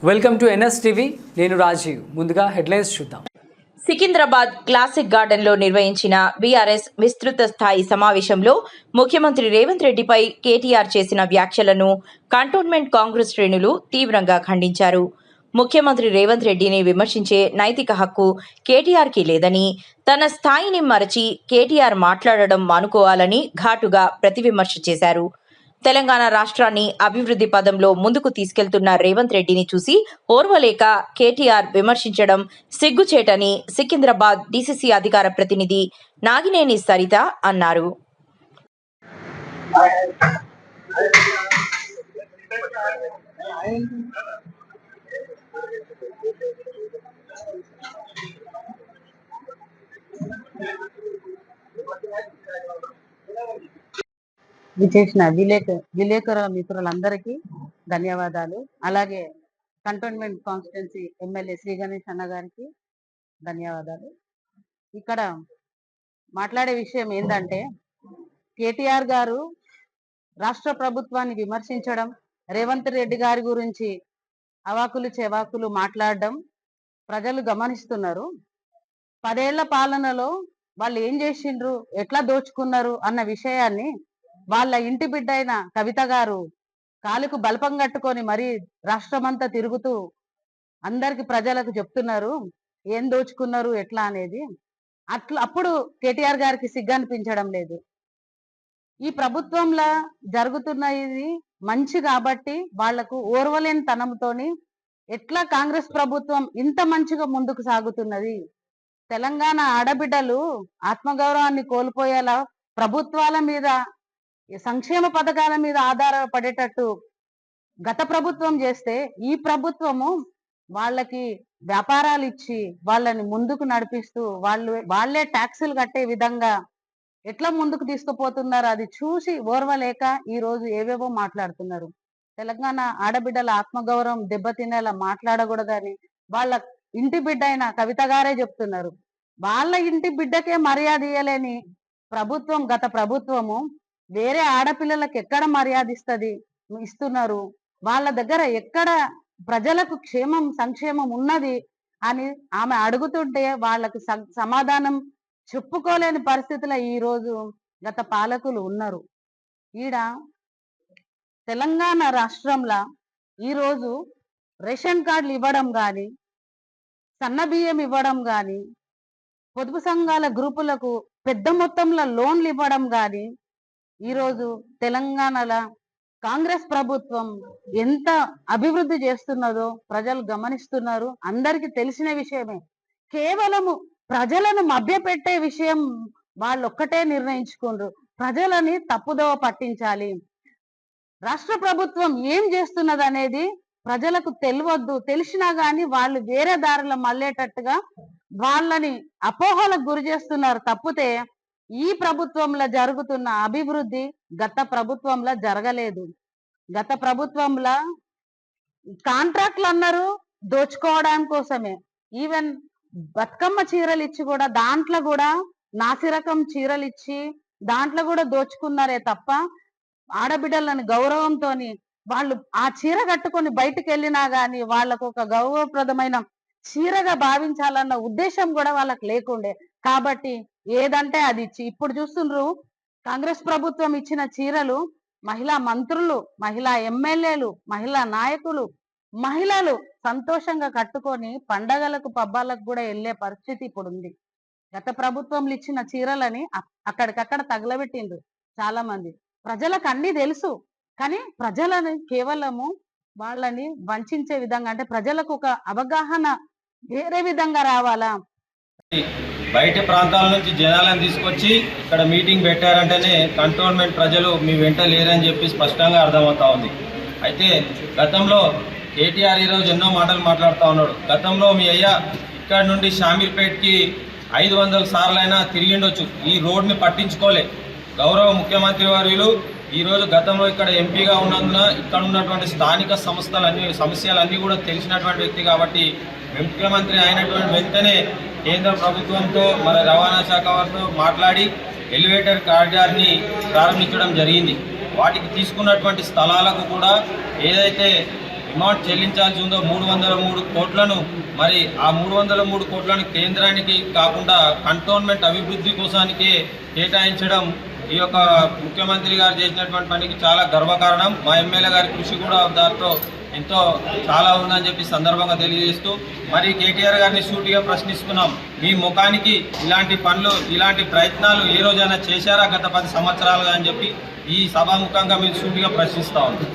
Welcome to NSTV. నేను రాజీవ్. ముందుగా headlines చూద్దాం. సికింద్రాబాద్ క్లాసిక్ గార్డెన్లో నిర్వహించిన బీఆర్ఎస్ విస్తృత స్థాయి సమావేశంలో ముఖ్యమంత్రి రేవంత్ రెడ్డిపై కేటీఆర్ చేసిన వ్యాఖ్యలను కంటోన్మెంట్ కాంగ్రెస్ శ్రేణులు తీవ్రంగా ఖండించారు. ముఖ్యమంత్రి రేవంత్ రెడ్డిని విమర్శించే నైతిక హక్కు కేటీఆర్కి లేదని, తన స్థాయిని మరచి కేటీఆర్ మాట్లాడడం మానుకోవాలని ఘాటుగా ప్రతివిమర్శ చేశారు. తెలంగాణ రాష్ట్రాన్ని అభివృద్ధి పదంలో ముందుకు తీసుకెళ్తున్న రేవంత్ రెడ్డిని చూసి ఓర్వలేక కేటీఆర్ విమర్శించడం సిగ్గుచేటని సికింద్రాబాద్ డీసీసీ అధికార ప్రతినిధి నాగినేని సరిత అన్నారు. విచేసిన విలేకరుల మిత్రులందరికీ ధన్యవాదాలు. అలాగే Cantonment constituency MLA Shri Ganesh అన్న గారికి ధన్యవాదాలు. ఇక్కడ మాట్లాడే విషయం ఏంటంటే, కేటీఆర్ గారు రాష్ట్ర ప్రభుత్వాన్ని విమర్శించడం, రేవంత్ రెడ్డి గారి గురించి అవాకులు చెవాకులు మాట్లాడడం ప్రజలు గమనిస్తున్నారు. 10 ఏళ్ల పాలనలో వాళ్ళు ఏం చేసిండ్రు, ఎట్లా దోచుకున్నారు అన్న విషయాన్ని వాళ్ళ ఇంటి బిడ్డ అయిన కవిత గారు కాలుకు బల్పం కట్టుకొని మరి రాష్ట్రమంతా తిరుగుతూ అందరికి ప్రజలకు చెప్తున్నారు ఏం దోచుకున్నారు ఎట్లా అనేది. అప్పుడు కేటీఆర్ గారికి సిగ్గు అనిపించడం లేదు. ఈ ప్రభుత్వంలో జరుగుతున్నది మంచి కాబట్టి వాళ్లకు ఓర్వలేని తనంతోని ఎట్లా కాంగ్రెస్ ప్రభుత్వం ఇంత మంచిగా ముందుకు సాగుతున్నది, తెలంగాణ ఆడబిడ్డలు ఆత్మగౌరవాన్ని కోల్పోయేలా ప్రభుత్వాల మీద, సంక్షేమ పథకాల మీద ఆధారపడేటట్టు గత ప్రభుత్వం చేస్తే, ఈ ప్రభుత్వము వాళ్ళకి వ్యాపారాలు ఇచ్చి వాళ్ళని ముందుకు నడిపిస్తూ వాళ్ళే ట్యాక్సులు కట్టే విధంగా ఎట్లా ముందుకు తీసుకుపోతున్నారు అది చూసి ఓర్వలేక ఈ రోజు ఏవేవో మాట్లాడుతున్నారు. తెలంగాణ ఆడబిడ్డల ఆత్మగౌరవం దెబ్బతినేలా మాట్లాడకూడదని వాళ్ళ ఇంటి బిడ్డ అయిన కవిత గారే చెప్తున్నారు. వాళ్ళ ఇంటి బిడ్డకే మర్యాద ఇయ్యలేని ప్రభుత్వం గత ప్రభుత్వము వేరే ఆడపిల్లలకు ఎక్కడ మర్యాద ఇస్తున్నారు, వాళ్ళ దగ్గర ఎక్కడ ప్రజలకు క్షేమం సంక్షేమం ఉన్నది అని ఆమె అడుగుతుంటే వాళ్ళకు సమాధానం చెప్పుకోలేని పరిస్థితిలో ఈ రోజు గత పాలకులు ఉన్నారు. ఈడ తెలంగాణ రాష్ట్రంలో ఈరోజు రేషన్ కార్డులు ఇవ్వడం కానీ, సన్న బియ్యం ఇవ్వడం కానీ, పొదుపు సంఘాల గ్రూపులకు పెద్ద మొత్తంలో లోన్లు ఇవ్వడం కానీ, ఈరోజు తెలంగాణలో కాంగ్రెస్ ప్రభుత్వం ఎంత అభివృద్ధి చేస్తున్నదో ప్రజలు గమనిస్తున్నారు. అందరికీ తెలిసిన విషయమే. కేవలము ప్రజలను మభ్యపెట్టే విషయం వాళ్ళు ఒక్కటే నిర్ణయించుకుండ్రు, ప్రజలని తప్పుదోవ పట్టించాలి. రాష్ట్ర ప్రభుత్వం ఏం చేస్తున్నది అనేది ప్రజలకు తెలియవద్దు, తెలిసినా గాని వాళ్ళు వేరే దారిలో మళ్ళేటట్టుగా వాళ్ళని అపోహలకు గురి చేస్తున్నారు తప్పితే ఈ ప్రభుత్వంలో జరుగుతున్న అభివృద్ధి గత ప్రభుత్వంలో జరగలేదు. గత ప్రభుత్వంలో కాంట్రాక్ట్లు అన్నారు దోచుకోవడం కోసమే. ఈవెన్ బతుకమ్మ చీరలు ఇచ్చి కూడా దాంట్లో కూడా నాసిరకం చీరలు ఇచ్చి దాంట్లో కూడా దోచుకున్నారే తప్ప ఆడబిడ్డలని గౌరవంతో వాళ్ళు ఆ చీర కట్టుకొని బయటికి వెళ్ళినా గాని వాళ్ళకు ఒక గౌరవప్రదమైన చీరగా భావించాలన్న ఉద్దేశం కూడా వాళ్ళకి లేకుండే. కాబట్టి ఏదంటే అది ఇచ్చి ఇప్పుడు చూస్తుండ్రు కాంగ్రెస్ ప్రభుత్వం ఇచ్చిన చీరలు మహిళా మంత్రులు, మహిళా ఎమ్మెల్యేలు, మహిళా నాయకులు, మహిళలు సంతోషంగా కట్టుకొని పండగలకు పబ్బాలకు కూడా వెళ్ళే పరిస్థితి ఇప్పుడు ఉంది. గత ప్రభుత్వంలో ఇచ్చిన చీరలని అక్కడికక్కడ తగలబెట్టిండ్రు చాలా మంది. ప్రజలకు అన్ని తెలుసు కానీ ప్రజలని కేవలము వాళ్ళని వంచే విధంగా, అంటే ప్రజలకు ఒక అవగాహన వేరే విధంగా రావాలా. బయట ప్రాంతాల నుంచి జనాలను తీసుకొచ్చి ఇక్కడ మీటింగ్ పెట్టారంటేనే కంటోన్మెంట్ ప్రజలు మీ వెంట లేరని చెప్పి స్పష్టంగా అర్థమవుతా ఉంది. అయితే గతంలో కేటీఆర్ ఈరోజు ఎన్నో మాటలు మాట్లాడుతూ ఉన్నాడు. గతంలో మీ అయ్యా ఇక్కడ నుండి షామీర్పేట్కి 500 సార్లైనా తిరిగిండొచ్చు, ఈ రోడ్ని పట్టించుకోలే. గౌరవ ముఖ్యమంత్రి వర్యులు ఈరోజు గతంలో ఇక్కడ ఎంపీగా ఉన్నందున ఇక్కడ ఉన్నటువంటి స్థానిక సమస్యలన్నీ కూడా తెలిసినటువంటి వ్యక్తి కాబట్టి ముఖ్యమంత్రి అయినటువంటి వెంటనే కేంద్ర ప్రభుత్వంతో మన రవాణా శాఖ వారితో మాట్లాడి ఎలివేటర్ కారిడార్ని ప్రారంభించడం జరిగింది. వాటికి తీసుకున్నటువంటి స్థలాలకు కూడా ఏదైతే అమౌంట్ చెల్లించాల్సి ఉందో 303 కోట్లను మరి ఆ 303 కోట్లను కేంద్రానికి కాకుండా కంటోన్మెంట్ అభివృద్ధి కోసానికే కేటాయించడం ఈ యొక్క ముఖ్యమంత్రి గారు చేసినటువంటి పనికి చాలా గర్వకారణం. మా ఎమ్మెల్యే గారి కృషి కూడా దాంట్లో ఎంతో చాలా ఉందని చెప్పి సందర్భంగా తెలియజేస్తూ మరి కేటీఆర్ గారిని సూటిగా ప్రశ్నిస్తున్నాం. మీ ముఖానికి ఇలాంటి పనులు ఇలాంటి ప్రయత్నాలు ఏ రోజైనా చేశారా గత 10 సంవత్సరాలుగా అని చెప్పి ఈ సభాముఖంగా మేము సూటిగా ప్రశ్నిస్తా ఉన్నాం.